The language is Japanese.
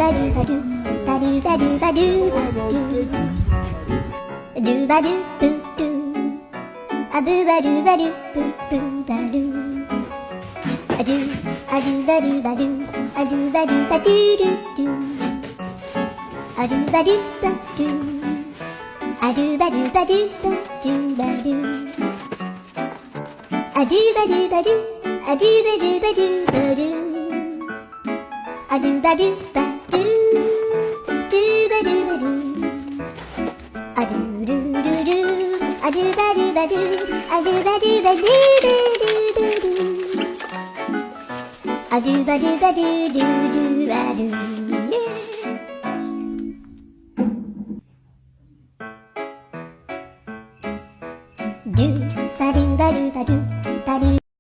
バルバルバルバルバルバルルバルブブアブバルバルブブバルアルアルバルバルアルバルバルルルアルバルバルアルバルバルバルバルアルバルバルアルバルバルバルアルバルバルルバルバルアルルルルアルバルバルアルバルバルバルアルバルバルルルアル